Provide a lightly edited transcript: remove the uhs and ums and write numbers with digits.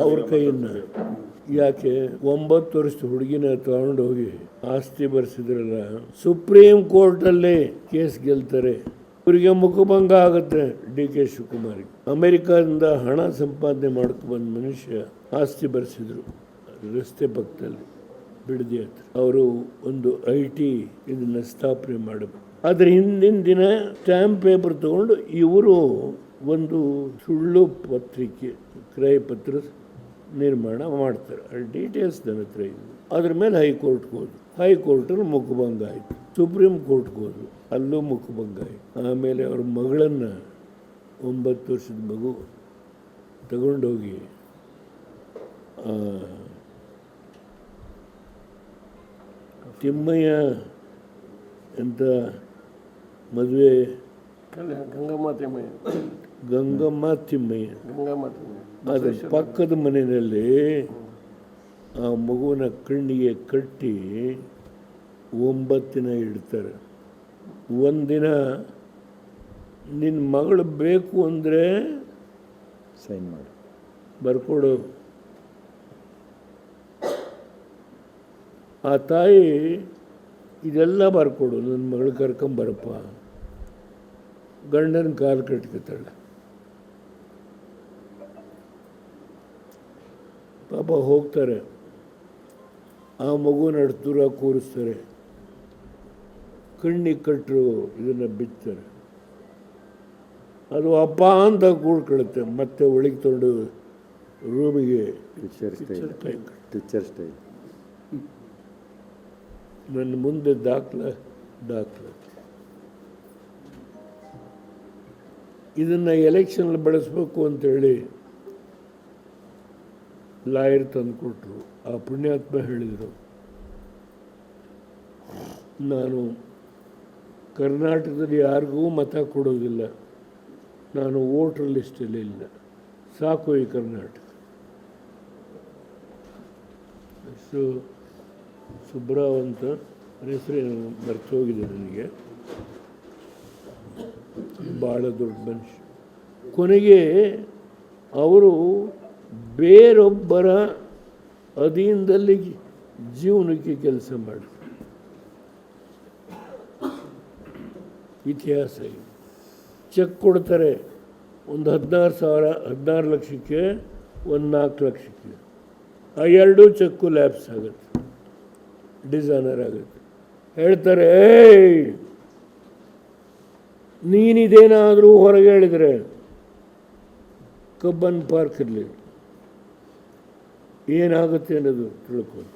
ಅವ್ರ ಕೈಯಿಂದ. ಯಾಕೆ 9 ವರ್ಷದ ಹುಡುಗಿನ ತಗೊಂಡು ಹೋಗಿ ಆಸ್ತಿ ಬರ್ಸಿದ್ರಲ್ಲ, ಸುಪ್ರೀಂ ಕೋರ್ಟಲ್ಲೇ ಕೇಸ್ ಗೆಲ್ತಾರೆ. ಇವರಿಗೆ ಮುಖಭಂಗ ಆಗುತ್ತೆ. ಡಿ ಕೆ ಶಿವಕುಮಾರ್ ಅಮೆರಿಕದಿಂದ ಹಣ ಸಂಪಾದನೆ ಮಾಡ್ಕೊಂಡ್ಬಂದ ಮನುಷ್ಯ ಆಸ್ತಿ ಬರ್ಸಿದ್ರು ರಸ್ತೆ ಪಕ್ಕದಲ್ಲಿ ಬಿಡದಿ ಹತ್ರ. ಅವರು ಒಂದು IT ಇದನ್ನ ಸ್ಥಾಪನೆ ಮಾಡಬೇಕು. ಅದ್ರ ಹಿಂದಿನ ದಿನ ಸ್ಟ್ಯಾಂಪ್ ಪೇಪರ್ ತಗೊಂಡು ಇವರು ಒಂದು ಸುಳ್ಳು ಪತ್ರಿಕೆ ಕ್ರಯ ಪತ್ರ ನಿರ್ಮಾಣ ಮಾಡ್ತಾರೆ. ಅಲ್ಲಿ ಡೀಟೇಲ್ಸ್ ನನ್ನ ಹತ್ರ ಇದೆ. ಅದ್ರ ಮೇಲೆ ಹೈಕೋರ್ಟ್ಗೆ ಹೋದ್ರು. ಹೈಕೋರ್ಟಲ್ಲಿ ಮುಖಭಂಗ ಆಯಿತು. ಸುಪ್ರೀಂ ಕೋರ್ಟ್ಗೆ ಹೋದ್ರು, ಅಲ್ಲೂ ಮುಖಭಂಗ ಆಯಿತು. ಆಮೇಲೆ ಅವ್ರ ಮಗಳನ್ನು 9 ವರ್ಷದ ಮಗು ತಗೊಂಡೋಗಿ ತಿಮ್ಮಯ್ಯ ಅಂತ ಮದುವೆ ಗಂಗಮ್ಮ ತಿಮ್ಮಯ್ಯ ಅದ್ರ ಪಕ್ಕದ ಮನೆಯಲ್ಲಿ ಆ ಮಗುವಿನ ಕಣ್ಣಿಗೆ ಕಟ್ಟಿ 9 ದಿನ ಇಡ್ತಾರೆ. ಒಂದಿನ ನಿನ್ನ ಮಗಳು ಬೇಕು ಅಂದರೆ ಸೈನ್ ಮಾಡಿ ಬರ್ಕೊಡು. ಆ ತಾಯಿ ಇದೆಲ್ಲ ಬರ್ಕೊಡು, ನನ್ನ ಮಗಳು ಕರ್ಕೊಂಬರಪ್ಪ. ಗಂಡನ ಕಾಲು ಕಟ್ಕೊತಾಳೆ. ಪಾಪ ಹೋಗ್ತಾರೆ. ಆ ಮಗುನ ದೂರ ಕೂರಿಸ್ತಾರೆ. ಕಣ್ಣಿಗೆ ಕಟ್ಟರು ಇದನ್ನು ಬಿತ್ತಾರೆ. ಅದು ಅಪ್ಪ ಅಂತ ಕೂಡ್ಕೊಳ್ಳುತ್ತೆ. ಮತ್ತೆ ಒಳಗೆ ತೊಗೊಂಡು ರೂಮಿಗೆ ಪಿಕ್ಚರ್ ಸ್ಟೈಲ್ ನನ್ನ ಮುಂದೆ ದಾಖಲೆ ಇದನ್ನು ಎಲೆಕ್ಷನ್ ಬಳಸಬೇಕು ಅಂತೇಳಿ ಲಾಯರ್ ತಂದುಕೊಟ್ರು. ಆ ಪುಣ್ಯಾತ್ಮ ಹೇಳಿದರು, ನಾನು ಕರ್ನಾಟಕದಲ್ಲಿ ಯಾರಿಗೂ ಮತ ಕೊಡೋದಿಲ್ಲ, ನಾನು ವೋಟರ್ ಲಿಸ್ಟಲ್ಲಿ ಇಲ್ಲ, ಸಾಕು ಈ ಕರ್ನಾಟಕ. ಸುಬ್ರಾವ್ ಅಂತ ಹೆಸರು ಮರ್ತೋಗಿದೆ ನನಗೆ. ಭಾಳ ದೊಡ್ಡ ಮನುಷ್ಯ. ಕೊನೆಗೆ ಅವರು ಬೇರೊಬ್ಬರ ಅಧೀನದಲ್ಲಿ ಜೀವನಕ್ಕೆ ಕೆಲಸ ಮಾಡಿದ್ರು. ಇತಿಹಾಸ ಇದೆ. ಚೆಕ್ ಕೊಡ್ತಾರೆ, ಒಂದು 16 ಲಕ್ಷಕ್ಕೆ, ಒಂದು 4 ಲಕ್ಷಕ್ಕೆ. ಆ 2 ಚೆಕ್ಕು ಲ್ಯಾಪ್ಸ್ ಆಗುತ್ತೆ, ಡಿಸೈನರ್ ಆಗುತ್ತೆ. ಹೇಳ್ತಾರೆ, ನೀನಿದೇನಾದರೂ ಹೊರಗೆ ಹೇಳಿದರೆ ಕಬ್ಬನ್ ಪಾರ್ಕ್ ಇರಲಿ ಏನಾಗುತ್ತೆ ಅನ್ನೋದು ತಿಳ್ಕೊಂಡು